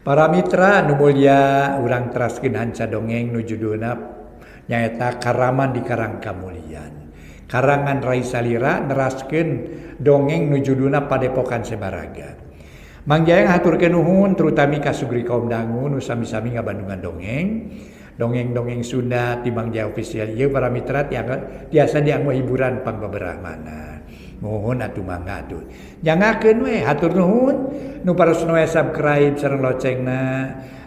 Para mitra nu mulia urang teraskeun hanca dongeng nu judulna nyaeta Karaman di Karang Kamulian. Karangan Rai Salira neraskeun dongeng nu judulna Padepokan Sebaraga. Mangjayang haturkeun nuhun terutami ka sugri kaum dangu nu sami-sami ngabandungan dongeng. Dongeng-dongeng Sunda ti Mang Jaya official ieu para mitra tiasa dianggo hiburan pangbeberahmana. Mohon atuh mangga atuh. Jangakeun we hatur nuhun nu parosno subscribe sareng locengna,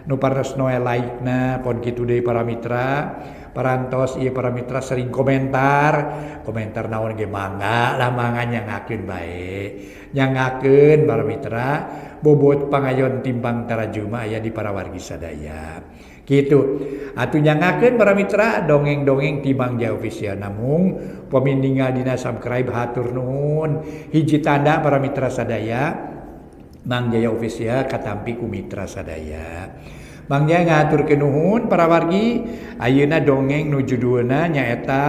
nu parosno like-na pon kitu deui para mitra. Parantos ieu para mitra sering komentar naon ge mangga lah mangga nyangakeun bae. Nyangakeun para mitra bobot pangayon timbang tarajuma aya di para wargi sadaya. Gitu. Atuh nyangakeun para mitra dongeng-dongeng ti Mang Jaya official namung pamindingal dina subscribe hatur nuhun. Hiji tanda para mitra sadaya Mang Jaya official katampi ku mitra sadaya. Mang Jaya ngaturkeun nuhun para wargi ayeuna dongeng nu judulna nyaeta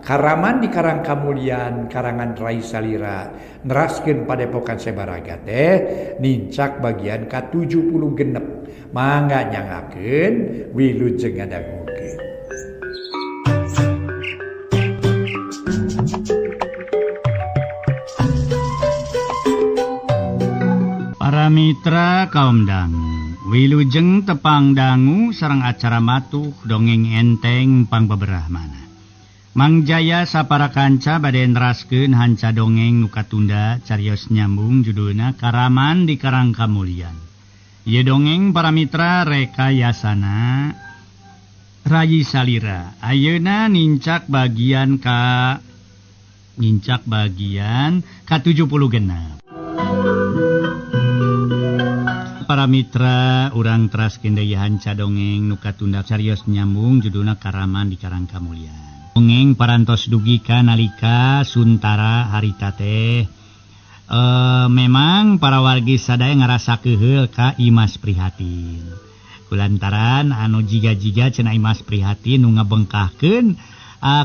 Karaman di Karang Kamulian karangan Rai Salira neraskeun Padepokan Sebaraga teh nincak bagian ka-76. Mangga nyangakeun wilujeng ngadangukeun. Para mitra kaum dangu, wilujeng tepang dangu sareng acara matuh dongeng enteng pangbeberahmana. Mang Jaya sapara kanca bade neraskeun hanca dongeng nu katunda carios nyambung judulna Karaman di Karang Kamulian. Ieu dongeng para mitra rekayasana Rai Salira. Ayeuna nincak bagian ka-76. Para mitra urang teraskeun deui hanca dongeng nu katunda carios nyambung judulna Karaman di Karang Kamulian. Dongeng parantos dugi ka nalika Suntara harita teh memang para wargi sadaya ngarasa keheul ka Imas Prihatin. Kulantaran anu jiga-jiga cenah Imas Prihatin nu ngabengkahkeun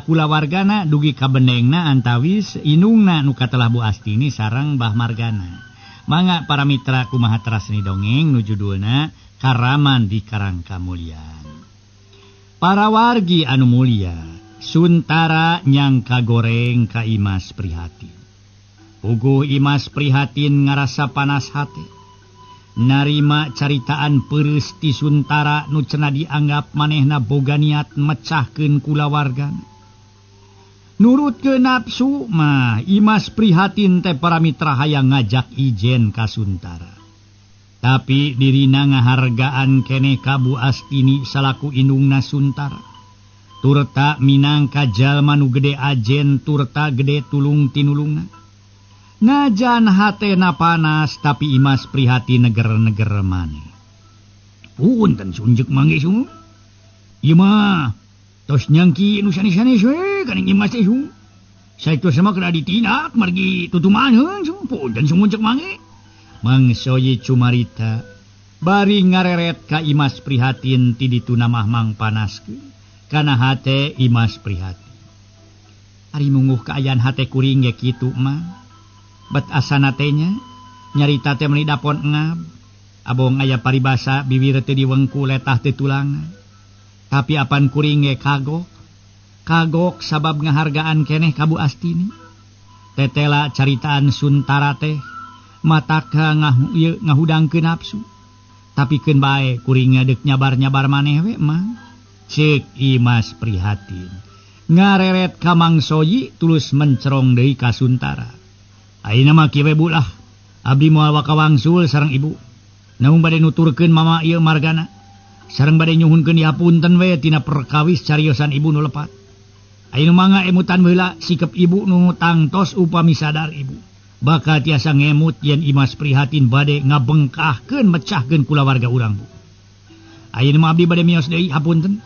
kulawargana dugi ka benengna antawis inungna nu katelah Bu Astini sareng Mbah Margana. Mangga para mitra kumaha terasni dongeng nu judulna Karaman di Karang Kamulian. Para wargi anu mulia, Suntara nyang kagoreng ka Imas Prihatin. Uguh Imas Prihatin ngarasa panas hati. Narima caritaan peureus ti Suntara nu cenah dianggap manehna boga niat mecahkeun kulawargana. Nurutkeun nafsu mah Imas Prihatin teh para mitra hayang ngajak ijen ka Suntara. Tapi dirina ngahargaan keneh ka Bu Astini salaku indungna Suntara. Turta minangka jalma nu gede ajen turta gede tulung tinulungna. Najan hatena panas tapi Imas Prihatin neger-neger maneh. Punten sunjek mangge su. Ieu mah tos nyangki nu sanes-sanes we ka Imas teh su. Saetu sama kada ditindak margi tutumaneun su. Punten sunjek mangge. Mangso ye cumarita bari ngareret ka Imas Prihatin ti ditu namah mang panaskeun kana hate Imas Prihatin. Ari munguh kaayaan hate kuring ge kitu mah. Bet asana teh nyarita teh meuli dapon engab. Abong aya paribasa bibir teh diwengku letah teh tulangan. Tapi apan kuring ge kagok. Kagok sabab ngahargaan keneh ka Bu Astini. Tetela caritaan Suntara teh mataka ngahudangkeun nafsu. Tapi keun bae kuring ngadek nyabar-nyabar maneh we mah. Ceuk Imas Prihatin. Ngareret ka Mang Soyi tulus mencerong deui ka Suntara. Ayeuna mah kieu we Bu lah. Abdi moal wakawangsul sareng Ibu. Namun bade nuturkeun mama ieu Margana. Sareng bade nyuhunkeun dihapunten we tina perkawis cariosan Ibu nu lepat. Ayeuna mangga emutan heula sikep Ibu nu tangtos upami sadar Ibu. Bakal tiasa ngemut yen Imas Prihatin bade ngabengkahkeun mecahkeun kulawarga urang Bu. Ayeuna mah abdi bade miyos deui hapunten.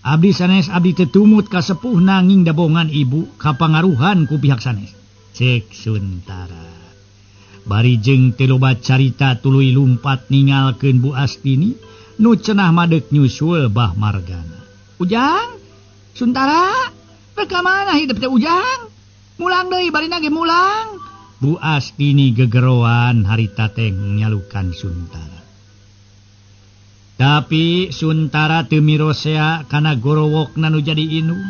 Abdi sanes abdi teu tumut ka sepuh nanging dabongan Ibu kapangaruhan ku pihak sanes. Cek Suntara. Bari jeung teu loba carita tuluy lumpat ningalkeun Bu Astini nu cenah madeg nyusul Mbah Margana. Ujang, Suntara, ka mana hidup teh Ujang? Mulang deui barina ge mulang. Bu Astini gegeroan harita teh nyalukan Suntara. Tapi Suntara teu mirosea kana gorowokna nu jadi inung.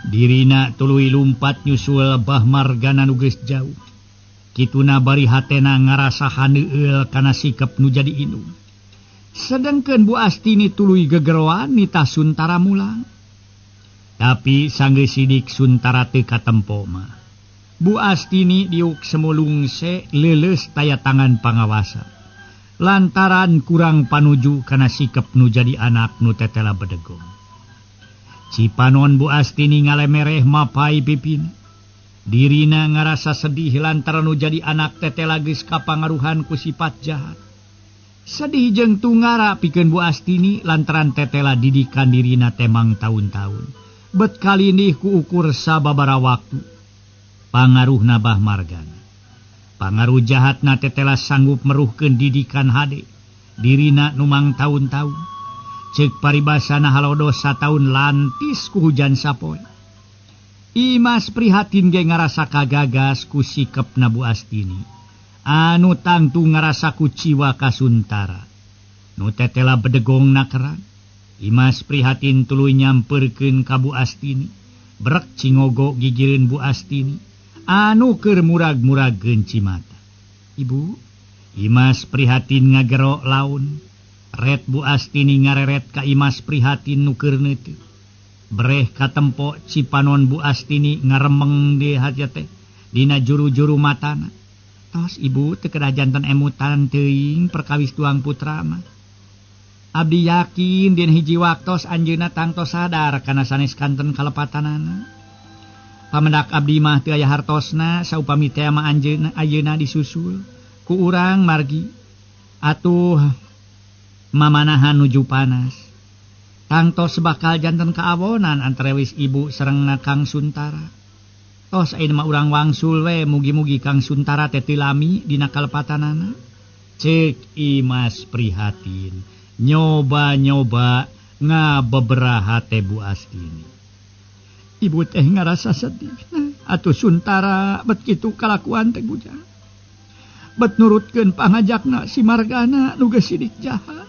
Dirina tuluy lumpat nyusul Bah Margana nu geus jauh. Kituna bari hatena ngarasa haneueul kana sikep nu jadi inung. Sedengkeun Bu Astini tuluy gegeroan nitah Suntara mulang. Tapi sanggeus sidik Suntara teu katempo mah. Bu Astini diuk semulungse leuleus taya tangan pangawasa. Lantaran kurang panuju kana sikep nu jadi anak nu tetela bedegong. Cipanon Bu Astini ngalemereh mapai pipin. Dirina ngarasa sedih lantaran nu jadi anak tetela geus kapangaruhan ku sifat jahat. Sedih jeung tungara pikeun Bu Astini lantaran tetela didikan dirina temang tahun-tahun. Bet kali ini ku ukur sababara waktu. Pangaruhna Bah Margana. Pangaruh jahatna tetela sanggup meruhkeun didikan hade. Dirina numang tahun-tahun. Ceuk paribasana halodos sataun lantis ku hujan sapoe. Imas prihatin ge ngarasa kagagas ku sikepna Bu Astini. Anu tangtu ngarasa ku ciwa ka Suntara. Nu tetela bedegong nakeran. Imas prihatin tuluy nyamperkeun ka Bu Astini. Brek cingogo gigireun Bu Astini. Anu keur murag-muragkeun cimata. Ibu, Imas prihatin ngagero laun. Ret Bu Astini ngareret ka Imas prihatin nu keur neuteu. Breh katempo cipanon Bu Astini ngaremeng di hajate dina juru-juru matana. Tos ibu teu kedah janten emutan teuing perkawis tuang putra mah. Abdi yakin dina hiji waktos anjeunna tangtos sadar kana sanes kanten kalepatanana. Pamendak abdi mah teu aya hartosna saupami teh mah anjeunna ayeuna disusul ku urang margi. Atuh mamanahan nuju panas. Tangtos bakal janten kaawonan antarewis ibu sareng Kang Suntara. Tos ayeuna mah urang wangsul we mugi-mugi Kang Suntara teh teu lami dina kalepatanana. Ceuk Imas prihatin, nyoba-nyoba ngabeberaha teh Bu Astini. Ibu teh ngarasa sedih. Atuh Suntara bet kitu kalakuan teh bujang. Bet nurutkeun pangajakna si Margana nu geus sidik jahat.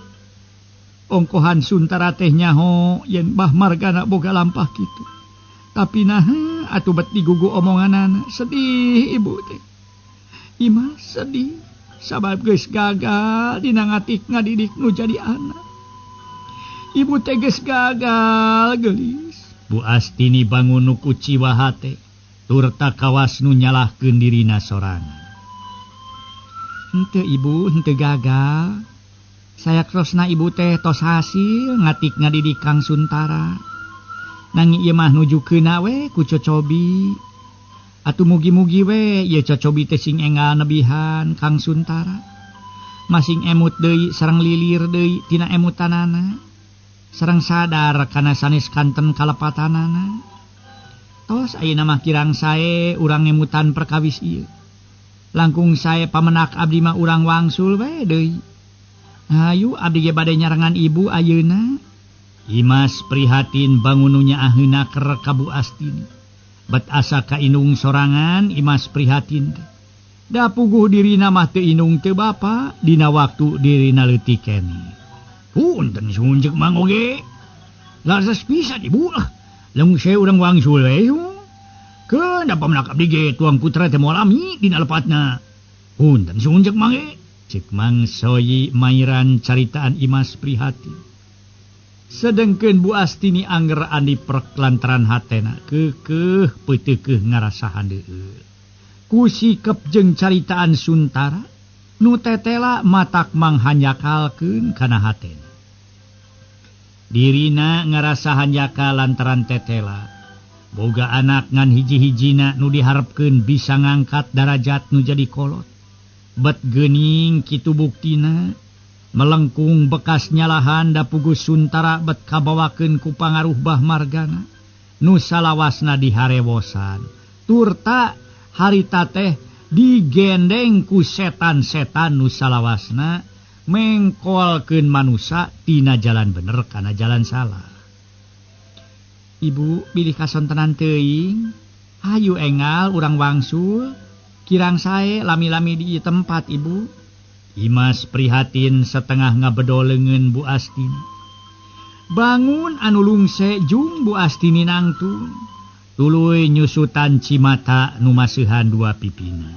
Ongkohan Suntara teh nyaho yen Bah Margana boga lampah kitu. Tapi naha atuh bet digugu omonganana. Sedih ibu teh. Imas sedih sabab geus gagal dina ngatik ngadidik nu jadi anak. Ibu teh geus gagal geulis. Bu Astini bangun nu kuciwa hate. Tur takawas nu nyalahkeun dirina sorangan. Henteu ibu, henteu gagal. Saya krosna ibu teh tos hasil ngatik ngadidik Kang Suntara. Nanging ieu mah nujukeunna we ku cocobi. Atuh mugi-mugi we ieu cocobi teh sing enggal nebihan Kang Suntara. Masing emut deui sareng lilir deui tina emutanana. Sareng sadar kana sanes kanten kalepatanana. Tos ayeuna mah kirang sae urang emutan perkawis ieu. Langkung sae pamenak abdi mah urang wangsul we deui. Hayu abdi ge bade nyarengan ibu ayeuna. Imas prihatin bangun nu nyaaheuna keur ka Bu Astini. Bet asa ka inung sorangan Imas prihatin teh. Da puguh dirina mah teu inung teu bapa dina waktu dirina leutik keneh. Punten sunjeuk mang oge. Laras pisan ibu lah. Lamun saya urang wangsul we. Keun da pamenak abdi ge tuang putra teh moal lami dina lepatna. Punten sunjeuk mang ge. Cek Mang Soyi mairan caritaan Imas prihatin. Sedengkeun Bu Astini anger andi prek lantaran hatena keukeuh peuteukeuh ngarasa handeueul. Ku sikep jeung caritaan Suntara nu tetela matak manghanyakalkeun kana hatena. Dirina ngarasa hanyakal lantaran tetela boga anak ngan hiji-hijina nu diharepkeun bisa ngangkat darajat nu jadi kolot. Bet geuning kitu buktina melengkung bekas nyalahan da puguh Suntara bet kabawakeun ku pangaruh Bah Margana nu salawasna diharewosan. Turta harita teh digendeng ku setan-setan nu salawasna mengkolkeun manusia tina jalan bener kana jalan salah. Ibu bilih kasontenan teuing. Hayu engal urang wangsul. Kirang sae lami-lami di tempat ibu. Imas prihatin setengah ngabedol leungeun Bu Astini. Bangun anu lungse jung Bu Astini nangtung. Tuluy nyusutan cimata nu maseuhan dua pipina.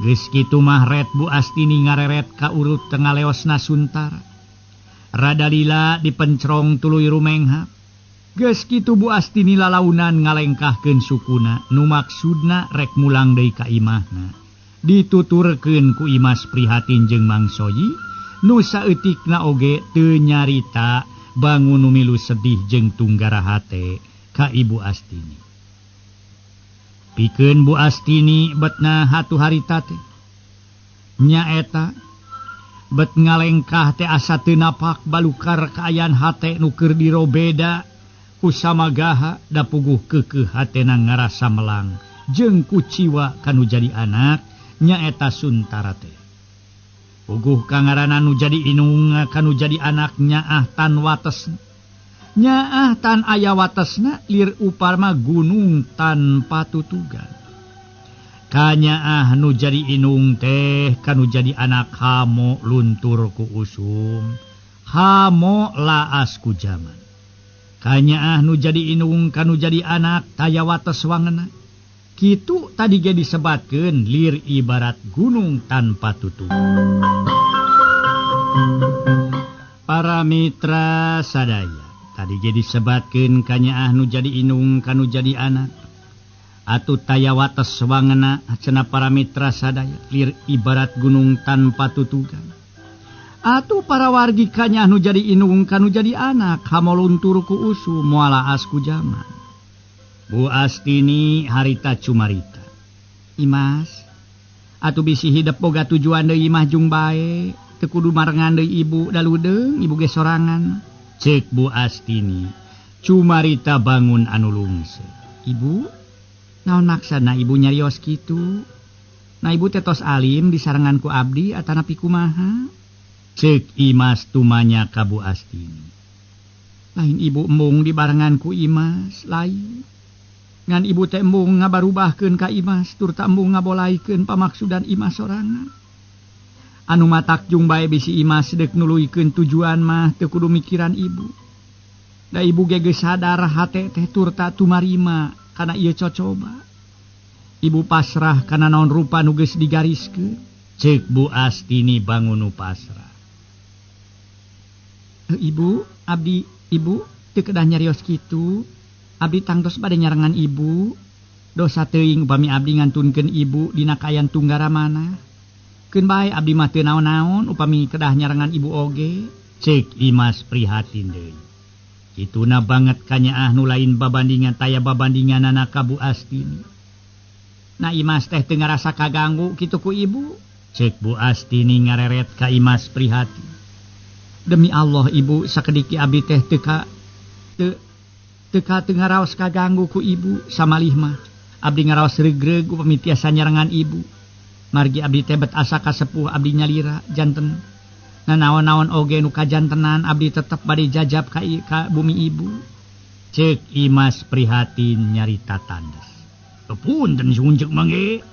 Geus kitu mah ret Bu Astini ngareret ka urut tengah leosna Suntara. Rada lila dipencrong tuluy rumenghap. Geus kitu Bu Astini lalaunan ngalengkahkeun sukuna nu maksudna rek mulang deui ka imahna. Dituturkeun ku Imas prihatin jeung Mang Soyi nu saeutikna oge teu nyarita bangun nu milu sedih jeung tunggara hate ka Ibu Astini. Pikeun Bu Astini betna hatu harita teh nyaeta bet ngalengkah teh asa teu napak balukar kaayaan hate nu keur dirobeda ku samagaha da puguh keukeuh hatena ngarasa melang jeung ku ciwa kanu jadi anak nyaeta Suntara teh. Puguh kangarana nu jadi inung kanu jadi anak nyaah tan watesna. Nyaah tan aya watesna lir upama gunung tanpa tutugan. Kanyaah nu jadi inung teh kanu jadi anak hamo luntur ku usum. Hamo laas ku jaman. Kanyaah nu jadi inung kanu jadi anak taya wates wangena. Kitu tadi ge disebatkeun lir ibarat gunung tanpa tutugan. Para mitra sadaya, tadi ge disebatkeun kanyaah nu jadi inung kanu jadi anak. Atuh taya wates wangena cenah para mitra sadaya lir ibarat gunung tanpa tutugan. Atuh para wargi kanyaah nu jadi inung kanu jadi anak hamo luntur ku usu moal laas ku jaman. Bu Astini harita cumarita. Imas, atuh bisi hidup boga tujuan deui mah jung bae, teu kudu marengan deui ibu daludeung, ibu ge sorangan. Cek Bu Astini, cumarita bangun anu lungse. Ibu, naon maksana ibu nyarios kitu? Na ibu tetos alim disarengan ku abdi atanapi kumaha? Cek Imas tumanya ka Bu Astini. Lain ibu embung dibarengan ku Imas, lain. Ngan ibu teh embung ngabarubahkeun ka Imas tur ta embung ngabolahikeun pamaksudan Imas sorangan. Anu matak jung bae bisi Imas deuk nuluykeun tujuan mah teu kudu mikiran ibu. Da ibu ge geus sadar hate teh tur ta tumarima kana ieu cocoba. Ibu pasrah kana naon rupa nu geus digariskeun. Ceuk Bu Astini bangun nu pasrah. Ibu, abdi ibu teu kedah nyarios kitu. Abdi tangtos bade nyarengan ibu. Dosa teuing upami abdi ngantunkeun ibu dina kayan tunggara mana. Keun bae abdi mah teu naon-naon upami kedah nyarengan ibu oge. Cek Imas prihatin deui. Kituna banget kanyaah nu lain babandingan taya babandinganana ka Bu Astini. Na Imas teh teu ngarasa kaganggu kitu ku ibu. Cek Bu Astini ngareret ka Imas prihatin. Demi Allah ibu sakediki abdi teh teu ngaraos kaganggu ku ibu samalih mah abdi ngaraos regreg upami tiasa nyarengan ibu. Margi abdi teh bet asa kasepuh abdi nyalira janten. Nanaon-naon oge nu kajantenan abdi tetep bade jajab ka bumi ibu. Cek Imas prihatin nyarita tandes. Punten sunjeuk mangge.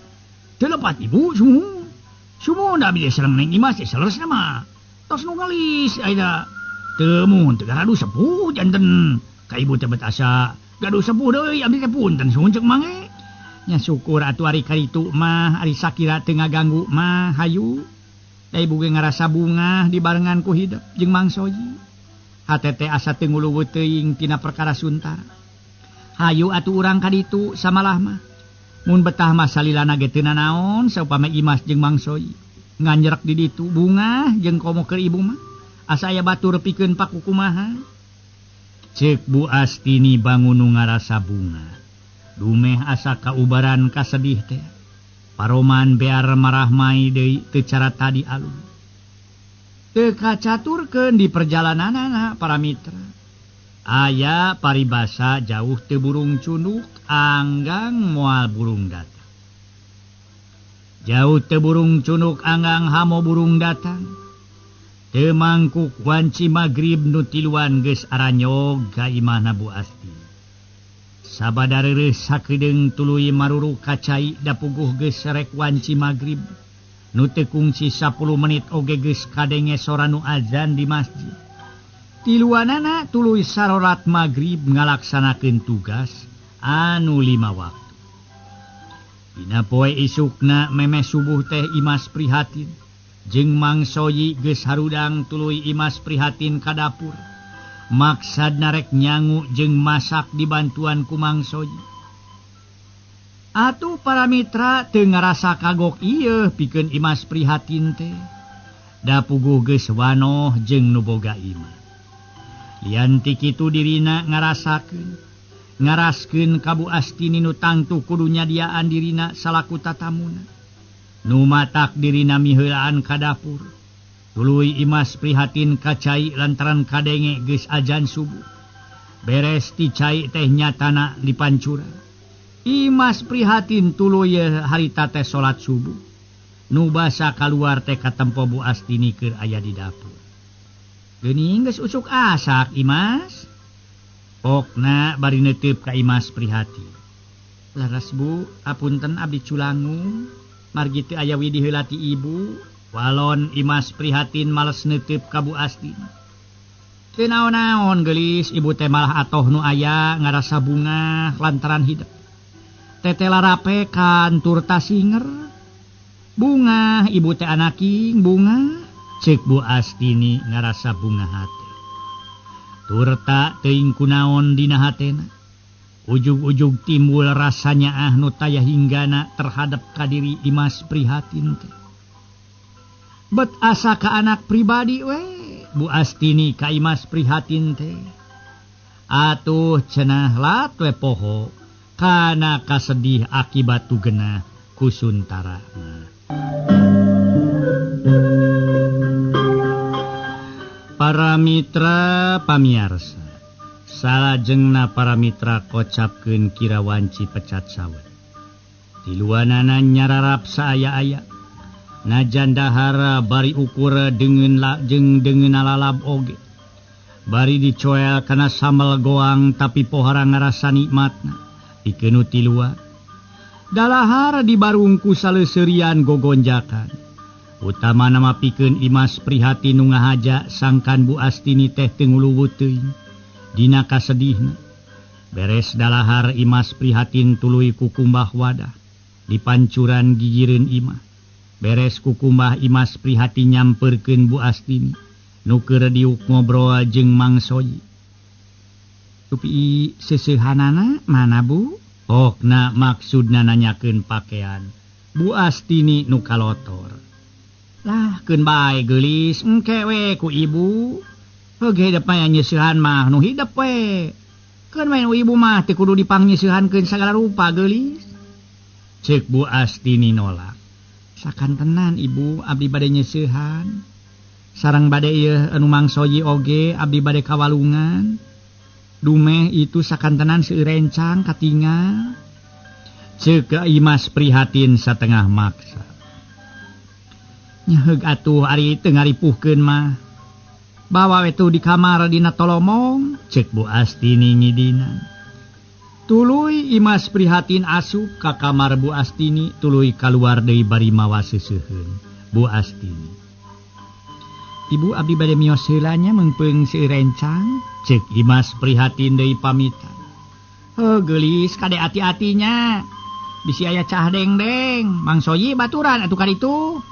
Teu lepat ibu sumun abdi sareng Neng Imas saleresna mah. Tos nu galis ayeuna teu mun teu garadu sepuh janten. Ka ibu teh bet asa gaduh sepuh deui abdi teh punten sunjeuk mangge. Nya syukur atuh ari kaditu mah ari sakira teu ngaganggu mah hayu. Da ibu ge ngarasa bungah dibarengan ku hidup jeung Mang Soyi. Hate teh asa teu nguluweut teuing tina perkara Suntara. Hayu atuh urang kaditu samalah mah. Mun betah mah salilana ge teu nanaon saupame Imas jeung Mang Soyi. Nganjerek di ditu bungah jeung komo keur ibu mah. Asa aya batur pikeun pakukumaha. Cek Bu Astini bangun nu ngarasa bunga. Dumeh asa kaubaran kasedih teh. Paroman bear marah mai deui teu cara tadi alun. Teu kacaturkeun di perjalananana para mitra. Aya paribasa jauh teu burung cunduk anggang moal burung datang. Jauh teu burung cunduk anggang hamo burung datang. Teu mangkuk wanci magrib nu tiluan geus aranyog ka imahna Bu Astini. Sabadareureuh sakedeung tuluy maruru kacai da puguh geus rek wanci magrib. nu teu kungsi 10 menit oge geus kadenge sora nu azan di masjid. Tiluanana tuluy sarolat magrib ngalaksanakeun tugas anu 5 waktu. Dina poe isukna meme subuh teh Imas prihatin jeung Mang Soyi geus harudang tuluy Imas prihatin ka dapur. Maksudna rek nyangu jeung masak dibantuan ku Mang Soyi. Atuh para mitra teu ngarasa kagok ieu pikeun Imas prihatin teh. Da puguh geus wanoh jeung nu boga iman. Lian ti kitu dirina ngaraskeun ka Bu Astini nu tangtu kudu nyadiaan dirina salaku tatamuna. Nu matak dirina miheulaan ka dapur. Tuluy Imas prihatin ka cai lantaran kadenge geus ajan subuh. Beres ti cai teh nyatana dipancuran. Imas prihatin tuluy harita teh salat subuh. Nu basa kaluar teh ka tempo Bu Astini keur aya di dapur. Geuning geus usuk asak Imas. Pokna bari neuteup ka Imas prihatin. Laras Bu, apunten abdi culangu. Margi teu aya widi heula ti ibu. Walon Imas prihatin males neuteup ka Bu Astini. Teu naon-naon geulis, ibu teh malah atoh nu aya ngarasa bunga lantaran hidup. Tete larape kantur tasinger. Bunga ibu teh anaking bunga. Cek Bu Astini ngarasa bunga hate. Turta teuing kunaon dina hatena. Ujug-ujug timbul rasanya nu taya hinggana terhadap kadiri Imas prihatin teh. Bet asa ka anak pribadi we Bu Astini ka Imas prihatin teh. Atuh cenah lat we poho. Kana kasedih akibat tugena kusuntara. Para mitra pamiarsa, salajengna para mitra kocapkeun kirawanci pecat sawet. Tiluanana nyararap saaya-aya. Najan dahara bari ukur dengan lalab oge. Bari dicoel kana sambal goang tapi pohara ngarasa nikmatna. Pikeun tilua dalahar dibarungku saleuseurian gogonjakan utama nama pikeun Imas prihatin nu ngahaja sangkan Bu Astini teh teu nguluwut teuing dina kasedihna. Beres dalahar Imas prihatin tuluy kukumbah wadah dipancuran gigireun imah. Beres kukumbah Imas prihatin nyamperkeun Bu Astini nu keur diuk ngobrol jeung Mang Soyi. Tupi seseuhanana mana Bu? Pokna maksudna nanyakeun pakaian. Bu Astini nu kalotor. Lah keun bae geulis engke we ku ibu. Heuge hidup mah nyeusehan mah nu hidup we. Keun main ibu mah teu kudu dipangyeusehankeun sagala rupa geulis. Ceuk Bu Astini nolak. Sakantenan ibu abdi bade nyeusehan. Sareng bade ieu anu Mang Soyi oge abdi bade kawalungan. Dumeh itu sakantenan seurencang katingal. Ceuk Imas prihatin satengah maksa. Nyeheug atuh ari teu ngaripuhkeun mah. Bawa we tu di kamar dina tolomong, ceuk Bu Astini ngidinan. Tuluy Imas prihatin asup ka kamar Bu Astini, tuluy kaluar deui bari mawa seuseuheun Bu Astini. Ibu abdi bade mios heula nya meungpeung seurencang, ceuk Imas prihatin deui pamitan. Heuh geulis kade ati-atinya. Bisi aya cah deng-deng, Mang Soyi baturan atuh ka ditu.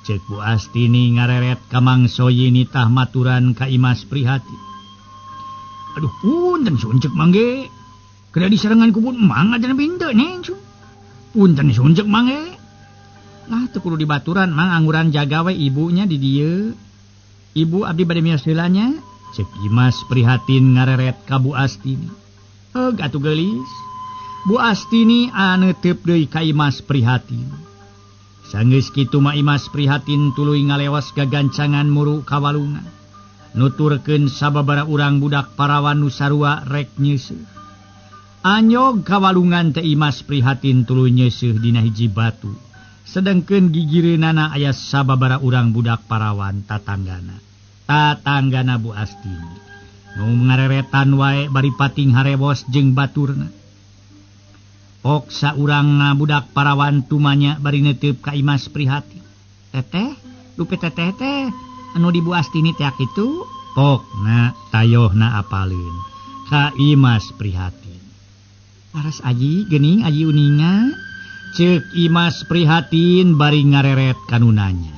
Ceuk Bu Astini ngareret ka Mang Soyi nitah maturan ka Imas prihatin. Aduh punten sunceuk mangge. Kada disarengan ku Mang ajan binte neng. Punten sunceuk mangge. Lah teu kudu dibaturan Mang angguran jaga we ibunya di dieu. Ibu abdi bade mios heula nya, ceuk Imas prihatin ngareret ka Bu Astini. Heug atuh geulis. Bu Astini aneuteub deui ka Imas prihatin. Sanggeus kitu mah Imas prihatin tuluy ngalewas gagancangan muru kawalungan. Nuturkeun sababaraha urang budak parawan nu sarua rek nyeuseum. Anyog kawalungan teh Imas prihatin tuluy nyeuseum dina hiji batu. Sedengkeun gigireunana aya sababaraha urang budak parawan tatanggana Bu Astini nu ngareretan wae bari pating harewos jeung baturna. Pok saurang budak parawan tumanya bari neuteub ka Imas prihatin. Teteh, dupe teteh teh anu di Bu Astini teh kitu. Pokna tayohna apalin. Ka Imas prihatin. Laras aji geuning aji uninga. Ceuk Imas prihatin bari ngareret kanunanya.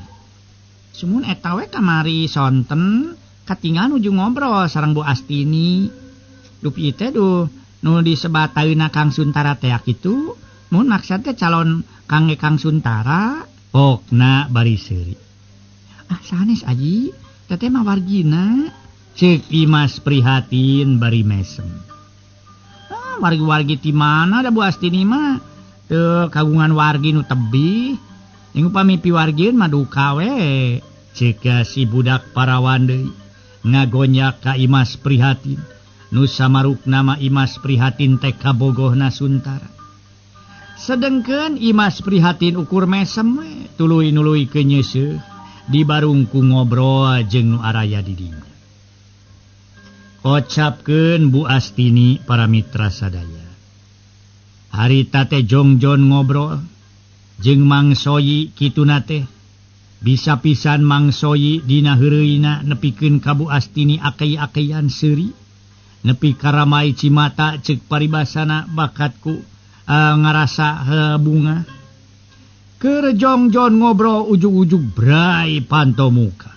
Sumun eta we kamari sonten katingal nuju ngobrol sareng Bu Astini. Dupi teh nu disebataeuna Kang Suntara teh kitu. Mun maksud teh calon Kang Suntara. Pokna bari seuri. Sanes aji, teteh mah wargina. Ceuk Imas prihatin bari mesem. Wargi-wargi ti mana da Bu Astini mah? Teu kagungan wargi nu tebih. Yang upami piwargieun mah duka we. Ceuk si budak parawan deui ngagonyak ka Imas prihatin. Nu samarukna mah Imas prihatin teh kabogohna Suntara. Sedengkeun Imas prihatin ukur mesem we, tuluy-nuluy kenyeseuh. Dibarungku ngobrol jeung nu araya di dinya. Ocapkeun Bu Astini para mitra sadaya. Harita teh jongjon ngobrol jeung Mang Soyi kituna teh. Bisa pisan Mang Soyi dina heureuyna nepikeun ka Bu Astini akei-akeyan seuri. Nepi karamai cimata ceuk paribasana bakatku ngarasa bunga. Keur jongjon ngobrol ujug-ujug brai panto muka.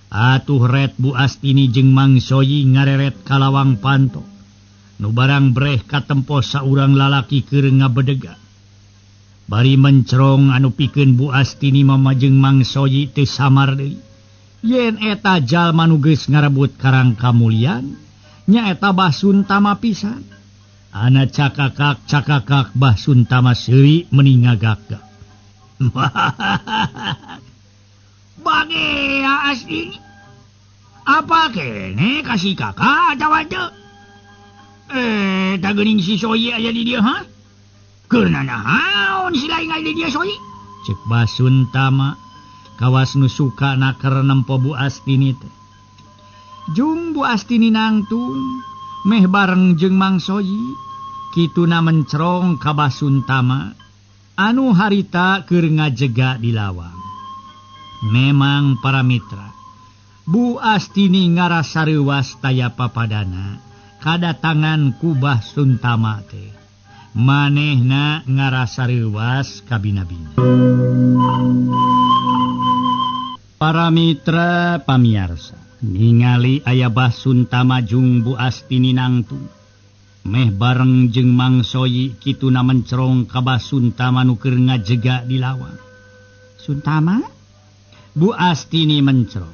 Atuh ret Bu Astini jeung Mang Soyi ngareret ka lawang panto. Nu barang breh katempo saurang lalaki keur ngabedega. Bari mencrong anu pikeun Bu Astini mamajeng Mang Soyi teu samar deui. Yen eta jalma nu geus ngarebut karang kamulian, nya eta Bah Suntama pisan. Ana cakakak Bah Suntama seuri meni ngagak-gak. Bage Astini. Apa kene kasih kakak atawa teu? Geuning si Soyi aya di dieu ha? Keur naon si lain aya di dieu Soyi? Ceuk Bah Suntama kawas nu suka naker nempo Bu Astini teh. Jung Bu Astini nangtung meh bareng jeung Mang Soyi. Kituna mencrong ka Bah Suntama anu harita keur ngajega di lawang. Memang para mitra, Bu Astini ngarasa reuwas taya papadana kadatangan ku Bah Suntama teh. Manehna ngarasa reuwas ka bina-bina. Para mitra pamiarsa, ningali aya Bah Suntama jeung Bu Astini nangtung. Meh bareng jeung Mang Soyi kituna mencrong ka Bah Suntama nu keur ngajega di lawang. Suntama? Bu Astini mencrong.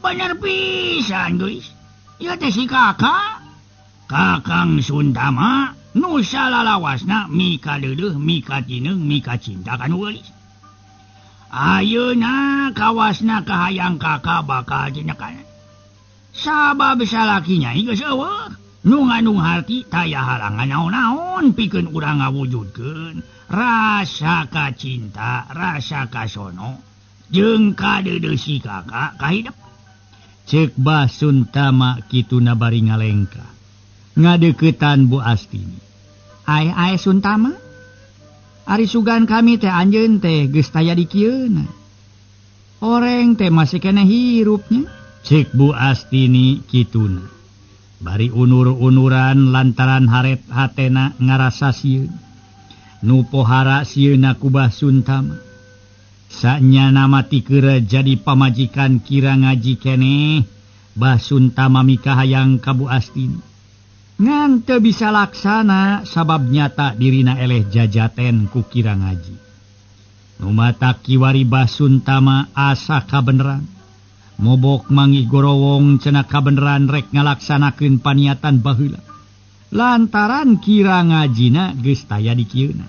Bener pisan geus. Ieu teh si kakak. Kakang Suntama nu salalawasna mika deudeuh, mika tineung, mika cinta kanu geulis. Ayeuna kawasna kahayang kakak bakal jenekanan. Sabab salakinya geus eueuh. Nu ngandung harti taya halangan naon-naon pikeun urang ngawujudkeun rasa kacinta, rasa kasono jeung kadeudeuh si kakak kahidep. Ceuk Bah Suntama kituna bari ngalengka ngadeuketan Bu Astini. Ae Suntama, ari sugan kami teh anjeun teh geus taya di kieuna. Oreng teh masih keneh hirupnya. Ceuk Bu Astini kituna. Bari unur-unuran lantaran haret hatena ngarasa sieun. Nu pohara sieuna ku Bah Suntama. Sanyana mati keur jadi pamajikan kira ngaji keneh. Bah Suntama mika hayang ka Bu Astini. Ngan teu bisa laksana sabab nyata dirina eleh jajaten ku kira ngaji. Nu matak kiwari Bah Suntama asa kabeneran. Mobok manggih gorowong cenah kabeneran rek ngalaksanakeun paniatan baheula. Lantaran kira ngajina geus taya di kieuna.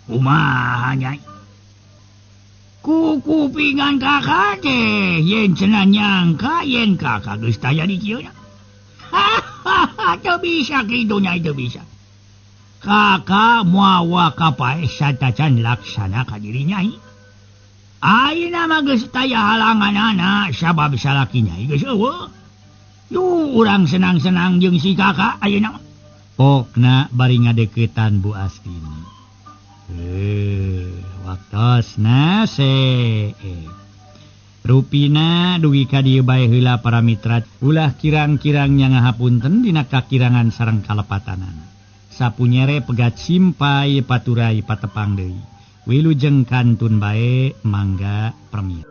Kumaha Nyai? Ku kupingan kakak teh yen cenah nyangka yen kakak geus taya di kieuna. Teu bisa kitu Nyai, teu bisa. Kakak moal kapae satacan laksana ka diri Nyai. Ayeuna mah geus taya halanganana sabab salakinya geus eueuh. Yuh urang senang-senang jeung si kakak ayeuna mah. Pokna bari ngadeuketan Bu Astini. Waktosna Rupina dugi ka dieu bae heula para mitra ulah kirang-kirangnya ngahapunten dina kakirangan sareng kalepatanana. Sapunyere pegat simpai paturai patepang deui. Wilujeng kantun bae mangga permit.